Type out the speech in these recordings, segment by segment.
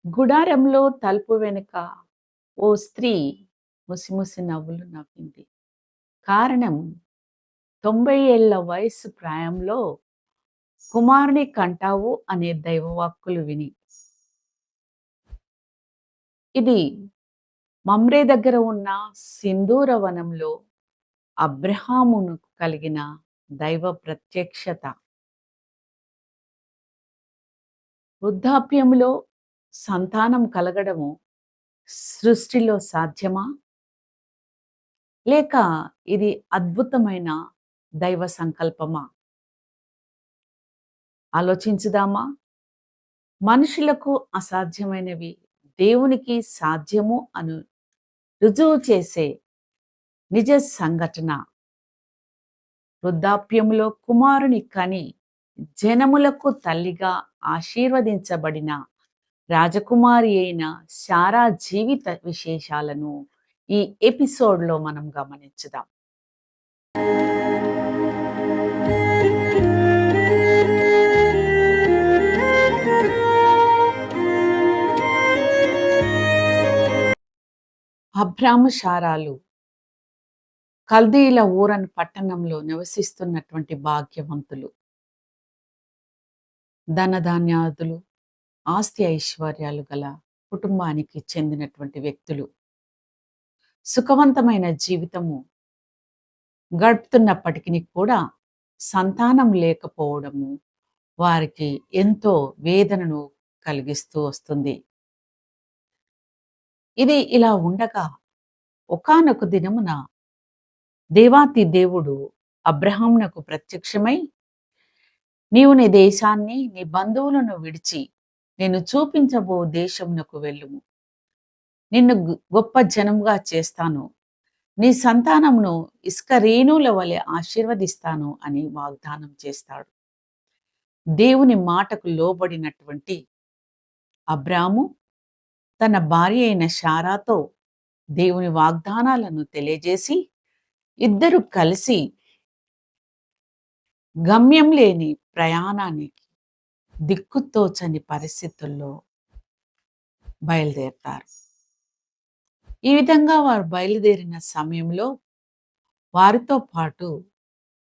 గుడారంలో తలుపు వెనుక ఓ స్త్రీ ముసిముసి నవ్వులు నవ్వింది. కారణం 90 ఏళ్ల వయసు ప్రాయంలో కుమారుని కంటావు అనే దైవవాక్కులు విని. ఇది మమ్రే దగ్గర ఉన్న సింధూర వనంలో అబ్రహామును కలిగిన దైవ ప్రత్యక్షత. వృద్ధాప్యంలో సంతానం కలగడము సృష్టిలో సాధ్యమా? లేక ఇది అద్భుతమైన దైవ సంకల్పమా? ఆలోచించుదామా? మనుషులకు అసాధ్యమైనవి దేవునికి సాధ్యము అను రుజువు చేసే నిజ సంఘటన. వృద్ధాప్యములో కుమారుని కని జనములకు తల్లిగా ఆశీర్వదించబడిన రాజకుమారి అయిన శారా జీవిత విశేషాలను ఈ ఎపిసోడ్లో మనం గమనించుదాం. అబ్రాము శారాలు కల్దీల ఊరన్ పట్టణంలో నివసిస్తున్నటువంటి భాగ్యవంతులు. ధనధాన్యాదులు, ఆస్తి ఐశ్వర్యాలు గల కుటుంబానికి చెందినటువంటి వ్యక్తులు. సుఖవంతమైన జీవితము గడుపుతున్నప్పటికీ కూడా సంతానం లేకపోవడము వారికి ఎంతో వేదనను కలిగిస్తూ వస్తుంది. ఇది ఇలా ఉండగా ఒకానొక దినమున దేవాతి దేవుడు అబ్రహామునకు ప్రత్యక్షమై, నీవు నీ దేశాన్ని నీ బంధువులను విడిచి నేను చూపించబో దేశమునకు వెళ్ళుము. నిన్ను గొప్ప జనముగా చేస్తాను, నీ సంతానమును ఇసుక రేణువుల వలె ఆశీర్వదిస్తాను అని వాగ్దానం చేస్తాడు. దేవుని మాటకు లోబడినటువంటి అబ్రాము తన భార్య అయిన శారాతో దేవుని వాగ్దానాలను తెలియజేసి ఇద్దరు కలిసి గమ్యం లేని ప్రయాణానికి దిక్కుతోచని పరిస్థితుల్లో బయలుదేరతారు. ఈ విధంగా వారు బయలుదేరిన సమయంలో వారితో పాటు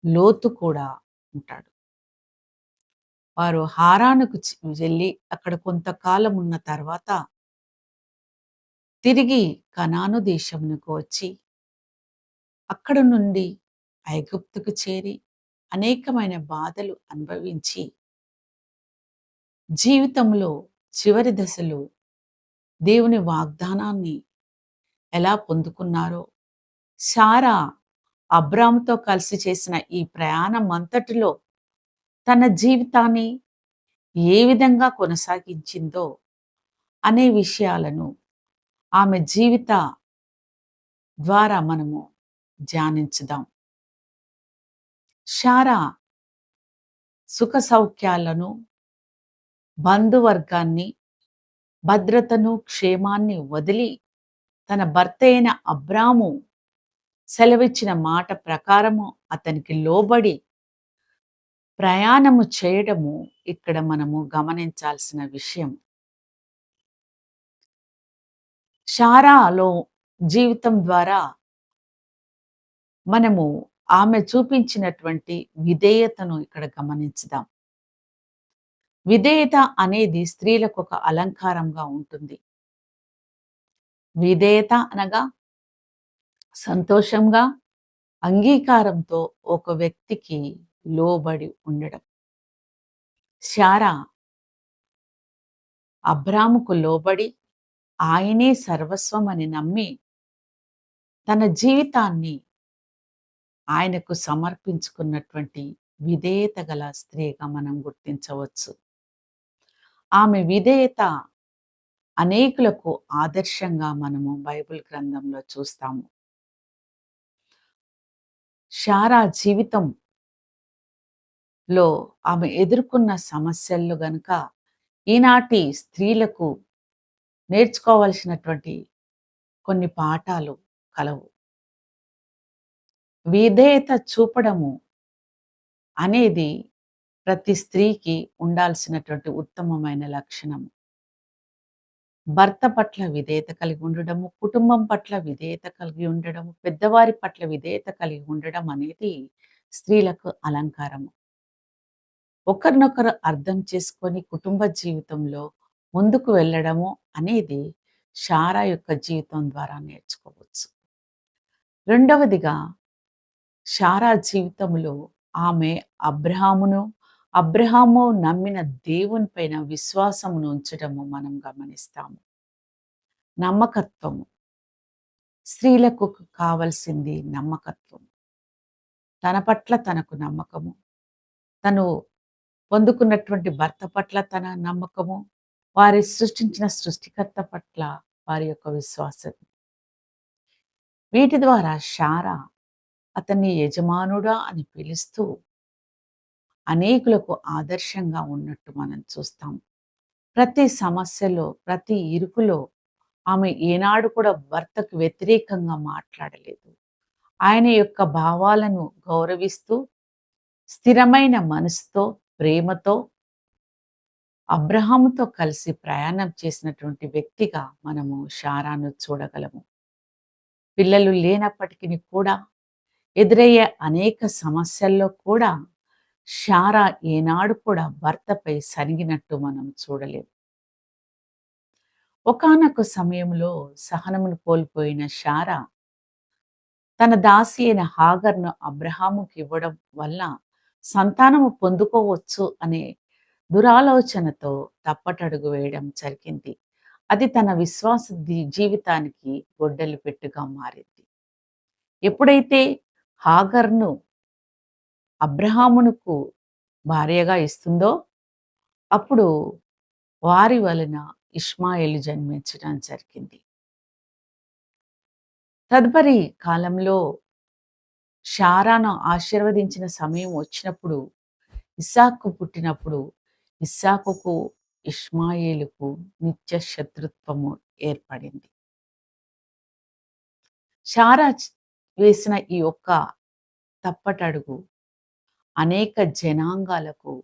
లోతు కూడా ఉంటాడు. వారు హారానుకు వెళ్ళి అక్కడ కొంతకాలం ఉన్న తర్వాత తిరిగి కనాను దేశమునకు వచ్చి అక్కడ నుండి ఐగుప్తుకు చేరి అనేకమైన బాధలు అనుభవించి జీవితంలో చివరి దశలో దేవుని వాగ్దానాన్ని ఎలా పొందుకున్నారో, శారా అబ్రాముతో కలిసి చేసిన ఈ ప్రయాణం అంతటిలో తన జీవితాన్ని ఏ విధంగా కొనసాగించిందో అనే విషయాలను ఆమె జీవిత ద్వారా మనము ధ్యానించుదాం. శారా సుఖ సౌఖ్యాలను, బంధువర్గాన్ని, భద్రతను, క్షేమాన్ని వదిలి తన భర్త అయిన అబ్రాము సెలవిచ్చిన మాట ప్రకారము అతనికి లోబడి ప్రయాణము చేయడము ఇక్కడ మనము గమనించాల్సిన విషయం. శారాలో జీవితం ద్వారా మనము ఆమె చూపించినటువంటి విధేయతను ఇక్కడ గమనించుదాం. విధేయత అనేది స్త్రీలకు ఒక అలంకారంగా ఉంటుంది. విధేయత అనగా సంతోషంగా, అంగీకారంతో ఒక వ్యక్తికి లోబడి ఉండడం. శారా అబ్రాముకు లోబడి ఆయనే సర్వస్వం అని నమ్మి తన జీవితాన్ని ఆయనకు సమర్పించుకున్నటువంటి విధేయత గల స్త్రీగా మనం గుర్తించవచ్చు. ఆమె విధేయత అనేకులకు ఆదర్శంగా మనము బైబిల్ గ్రంథంలో చూస్తాము. శారా జీవితంలో ఆమె ఎదుర్కొన్న సమస్యలు గనుక ఈనాటి స్త్రీలకు నేర్చుకోవాల్సినటువంటి కొన్ని పాఠాలు కలవు. విధేయత చూపడము అనేది ప్రతి స్త్రీకి ఉండాల్సినటువంటి ఉత్తమమైన లక్షణము. భర్త పట్ల విధేయత కలిగి ఉండడము, కుటుంబం పట్ల విధేయత కలిగి ఉండడము, పెద్దవారి పట్ల విధేయత కలిగి ఉండడం అనేది స్త్రీలకు అలంకారము. ఒకరినొకరు అర్థం చేసుకొని కుటుంబ జీవితంలో ముందుకు వెళ్ళడము అనేది శారా యొక్క జీవితం ద్వారా నేర్చుకోవచ్చు. రెండవదిగా శారా జీవితంలో ఆమె అబ్రహామును, అబ్రహాము నమ్మిన దేవుని పైన విశ్వాసమును ఉంచడము మనం గమనిస్తాము. నమ్మకత్వము. స్త్రీలకు కావాల్సింది నమ్మకత్వం. తన పట్ల తనకు నమ్మకము. తను పొందుకున్నటువంటి భర్త పట్ల తన నమ్మకము. వారి సృష్టించిన సృష్టికర్త పట్ల వారి యొక్క విశ్వాసం. వీటి ద్వారా శారా అతన్ని యజమానుడా అని పిలుస్తూ అనేకులకు ఆదర్శంగా ఉన్నట్టు మనం చూస్తాం. ప్రతి సమస్యలో, ప్రతి ఇరుకులో ఆమె ఏనాడు కూడా భర్తకు వ్యతిరేకంగా మాట్లాడలేదు. ఆయన యొక్క భావాలను గౌరవిస్తూ, స్థిరమైన మనసుతో, ప్రేమతో అబ్రహాముతో కలిసి ప్రయాణం చేసినటువంటి వ్యక్తిగా మనము శారాను చూడగలము. పిల్లలు లేనప్పటికిని కూడా ఎదురయ్యే అనేక సమస్యల్లో కూడా శారా ఏనాడు కూడా భర్తపై సనిగినట్టు మనం చూడలేము. ఒకానొక సమయంలో సహనమును కోల్పోయిన శారా తన దాసి అయిన హాగర్‌ను అబ్రహాముకి ఇవ్వడం వల్ల సంతానము పొందుకోవచ్చు అనే దురాలోచనతో తప్పటడుగు వేయడం జరిగింది. అది తన విశ్వాస జీవితానికి గొడ్డలి పెట్టుగా మారింది. ఎప్పుడైతే హాగర్‌ను అబ్రహామునకు భార్యగా ఇస్తుందో, అప్పుడు వారి వలన ఇష్మాయేలు జన్మించడం జరిగింది. తదుపరి కాలంలో శారాను ఆశీర్వదించిన సమయం వచ్చినప్పుడు, ఇస్సాకు పుట్టినప్పుడు, ఇస్సాకుకు, ఇష్మాయేలుకు నిత్య శత్రుత్వము ఏర్పడింది. శారా వేసిన ఈ ఒక్క తప్పటడుగు అనేక జనాంగాలకు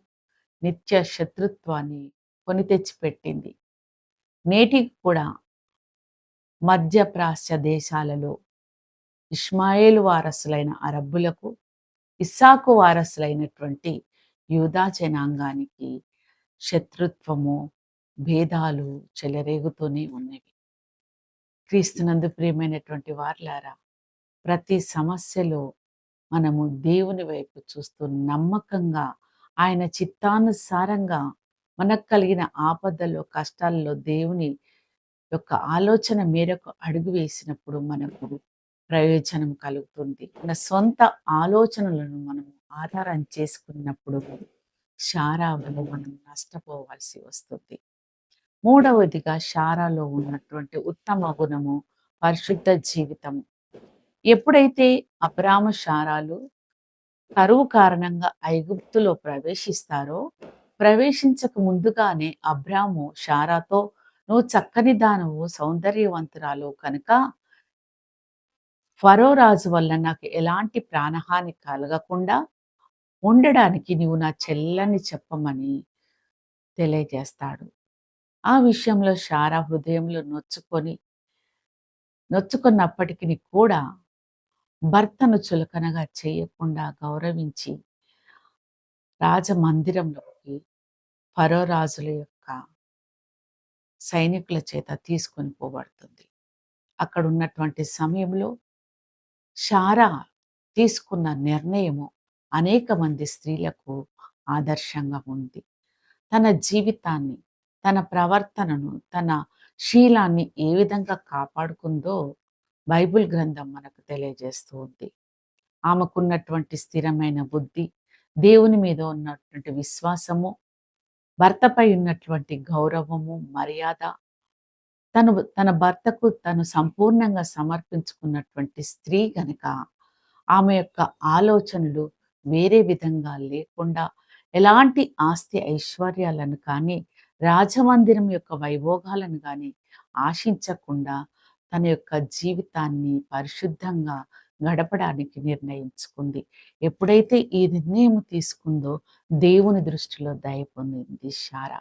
నిత్య శత్రుత్వాన్ని కొని తెచ్చిపెట్టింది. నేటికి కూడా మధ్యప్రాచ్య దేశాలలో ఇష్మాయేలు వారసులైన అరబ్బులకు, ఇస్సాకు వారసులైనటువంటి యూదా జనాంగానికి శత్రుత్వము, భేదాలు చెలరేగుతూనే ఉన్నవి. క్రీస్తునందు ప్రియమైనటువంటి వారలారా, ప్రతి సమస్యలో మనము దేవుని వైపు చూస్తూ నమ్మకంగా ఆయన చిత్తానుసారంగా మనకు కలిగిన ఆపదలో, కష్టాల్లో దేవుని యొక్క ఆలోచన మేరకు అడుగు వేసినప్పుడు మనకు ప్రయోజనం కలుగుతుంది. మన సొంత ఆలోచనలను మనం ఆధారం చేసుకున్నప్పుడు శారాలో మనం నష్టపోవాల్సి వస్తుంది. మూడవదిగా శారాలో ఉన్నటువంటి ఉత్తమ గుణము పరిశుద్ధ జీవితము. ఎప్పుడైతే అబ్రాము శారాలు కరువు కారణంగా ఐగుప్తులో ప్రవేశిస్తారో, ప్రవేశించక ముందుగానే అబ్రాము శారాతో, "నువ్వు చక్కని దానవు, సౌందర్యవంతురాలు కనుక ఫరో రాజు వల్ల నాకు ఎలాంటి ప్రాణహాని కలగకుండా ఉండడానికి నీవు నా చెల్లని చెప్పమని తెలియజేస్తాడు. ఆ విషయంలో శారా హృదయంలో నొచ్చుకున్నప్పటికీ కూడా భర్తను చులకనగా చేయకుండా గౌరవించి రాజమందిరంలోకి ఫరో రాజుల యొక్క సైనికుల చేత తీసుకొని పోబడుతుంది. అక్కడ ఉన్నటువంటి సమయంలో శారా తీసుకున్న నిర్ణయము అనేక మంది స్త్రీలకు ఆదర్శంగా ఉంది. తన జీవితాన్ని, తన ప్రవర్తనను, తన శీలాన్ని ఏ విధంగా కాపాడుకుందో బైబిల్ గ్రంథం మనకు తెలియజేస్తూ ఉంది. ఆమెకున్నటువంటి స్థిరమైన బుద్ధి, దేవుని మీద ఉన్నటువంటి విశ్వాసము, భర్తపై ఉన్నటువంటి గౌరవము, మర్యాద, తన భర్తకు తను సంపూర్ణంగా సమర్పించుకున్నటువంటి స్త్రీ గనక ఆమె యొక్క ఆలోచనలు వేరే విధంగా లేకుండా ఎలాంటి ఆస్తి ఐశ్వర్యాలను కానీ, రాజమందిరం యొక్క వైభోగాలను కానీ ఆశించకుండా తన యొక్క జీవితాన్ని పరిశుద్ధంగా గడపడానికి నిర్ణయించుకుంది. ఎప్పుడైతే ఈ నిర్ణయం తీసుకుందో దేవుని దృష్టిలో దయ పొందింది శారా.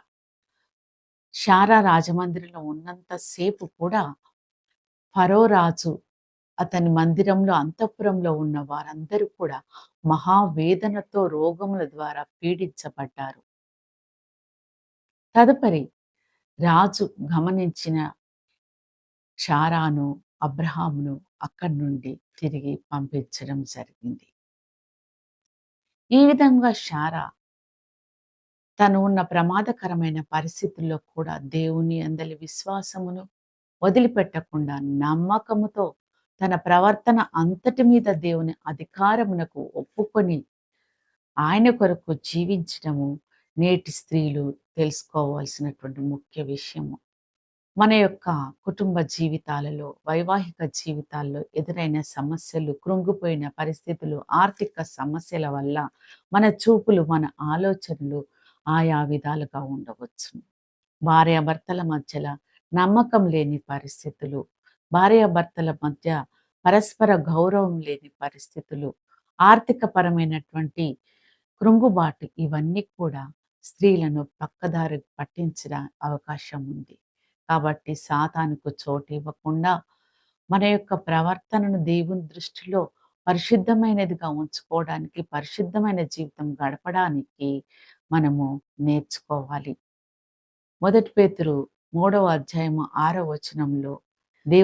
శారా రాజమందిరంలో ఉన్నంత సేపు కూడా ఫరో రాజు, అతని మందిరంలో అంతఃపురంలో ఉన్న వారందరూ కూడా మహావేదనతో రోగముల ద్వారా పీడించబడ్డారు. తదుపరి రాజు గమనించిన శారాను, అబ్రహామును అక్కడి నుండి తిరిగి పంపించడం జరిగింది. ఈ విధంగా శారా తను ఉన్న ప్రమాదకరమైన పరిస్థితుల్లో కూడా దేవుని యందలి విశ్వాసమును వదిలిపెట్టకుండా నమ్మకముతో తన ప్రవర్తన అంతటి మీద దేవుని అధికారమునకు ఒప్పుకొని ఆయన కొరకు జీవించడము నేటి స్త్రీలు తెలుసుకోవాల్సినటువంటి ముఖ్య విషయము. మన యొక్క కుటుంబ జీవితాలలో, వైవాహిక జీవితాల్లో ఎదురైన సమస్యలు, కృంగిపోయిన పరిస్థితులు, ఆర్థిక సమస్యల వల్ల మన చూపులు, మన ఆలోచనలు ఆయా విధాలుగా ఉండవచ్చును. భార్యాభర్తల మధ్యల నమ్మకం లేని పరిస్థితులు, భార్యాభర్తల మధ్య పరస్పర గౌరవం లేని పరిస్థితులు, ఆర్థికపరమైనటువంటి కృంగుబాటు ఇవన్నీ కూడా స్త్రీలను పక్కదారి పట్టించిన అవకాశం ఉంది. కాబట్టి సాతానుకు చోటివ్వకుండా మన యొక్క ప్రవర్తనను దేవుని దృష్టిలో పరిశుద్ధమైనదిగా ఉంచుకోవడానికి, పరిశుద్ధమైన జీవితం గడపడానికి మనము నేర్చుకోవాలి. మొదటి పేతురు 3వ అధ్యాయము 6వ వచనంలో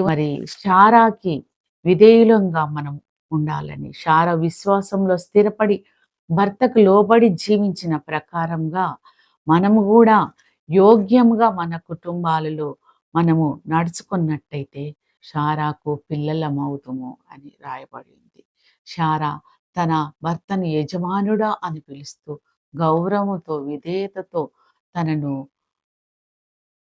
మరి శారాకి విధేయులంగా మనం ఉండాలని, శారా విశ్వాసంలో స్థిరపడి భర్తకు లోబడి జీవించిన ప్రకారంగా మనము కూడా యోగ్యంగా మన కుటుంబాలలో మనము నడుచుకున్నట్టయితే శారాకు పిల్లలమవుదుము అని రాయబడింది. శారా తన భర్తను యజమానుడా అని పిలుస్తూ గౌరవంతో, విధేయతతో తనను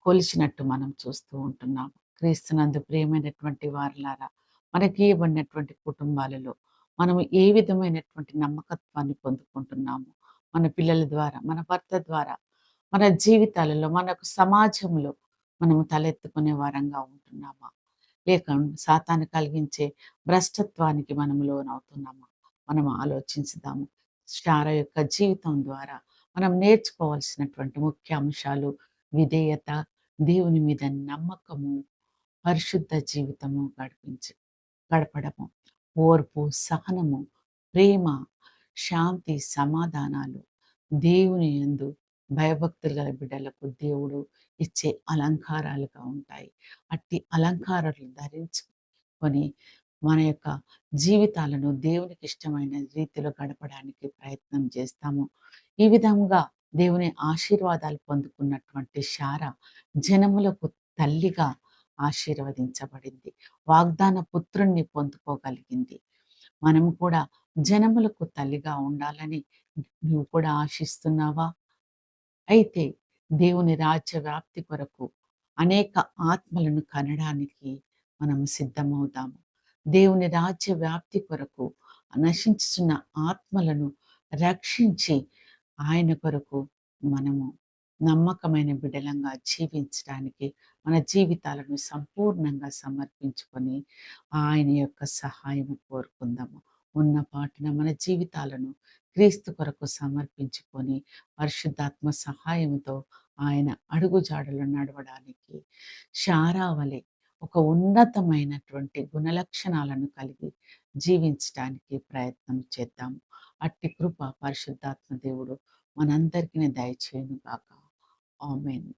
కొలిచినట్టు మనం చూస్తూ ఉంటున్నాము. క్రీస్తునందు ప్రియమైనటువంటి వారలారా, మనకి ఇవ్వబడినటువంటి కుటుంబాలలో మనము ఏ విధమైనటువంటి నమ్మకత్వాన్ని పొందుకుంటున్నాము? మన పిల్లల ద్వారా, మన భర్త ద్వారా, మన జీవితాలలో, మనకు సమాజంలో మనము తలెత్తుకునే వారంగా ఉంటున్నామా? లేక సాతాను కలిగించే భ్రష్టత్వానికి మనము లోనవుతున్నామా? మనం ఆలోచించుదాము. శారా యొక్క జీవితం ద్వారా మనం నేర్చుకోవాల్సినటువంటి ముఖ్య అంశాలు విధేయత, దేవుని మీద నమ్మకము, పరిశుద్ధ జీవితము గడపడము, ఓర్పు, సహనము, ప్రేమ, శాంతి, సమాధానాలు, దేవుని యందు భయభక్తులు గల బిడ్డలకు దేవుడు ఇచ్చే అలంకారాలుగా ఉంటాయి. అట్టి అలంకారాలు ధరించుకొని మన యొక్క జీవితాలను దేవునికి ఇష్టమైన రీతిలో గడపడానికి ప్రయత్నం చేస్తాము. ఈ విధంగా దేవుని ఆశీర్వాదాలు పొందుకున్నటువంటి శారా జనములకు తల్లిగా ఆశీర్వదించబడింది. వాగ్దాన పుత్రుణ్ణి పొందుకోగలిగింది. మనం కూడా జనములకు తల్లిగా ఉండాలని నువ్వు కూడా ఆశిస్తున్నావా? అయితే దేవుని రాజ్య వ్యాప్తి కొరకు అనేక ఆత్మలను కనడానికి మనం సిద్ధమవుదాము. దేవుని రాజ్య వ్యాప్తి కొరకు నశించుచున్న ఆత్మలను రక్షించి ఆయన కొరకు మనము నమ్మకమైన బిడలంగా జీవించడానికి మన జీవితాలను సంపూర్ణంగా సమర్పించుకొని ఆయన యొక్క సహాయం కోరుకుందాము. ఉన్న పాటున మన జీవితాలను క్రీస్తు కొరకు సమర్పించుకొని పరిశుద్ధాత్మ సహాయంతో ఆయన అడుగుజాడలు నడవడానికి శారా వలె ఒక ఉన్నతమైనటువంటి గుణలక్షణాలను కలిగి జీవించడానికి ప్రయత్నం చేద్దాము. అట్టి కృప పరిశుద్ధాత్మ దేవుడు మనందరికీ దయచేయును గాక. ఆమేన్.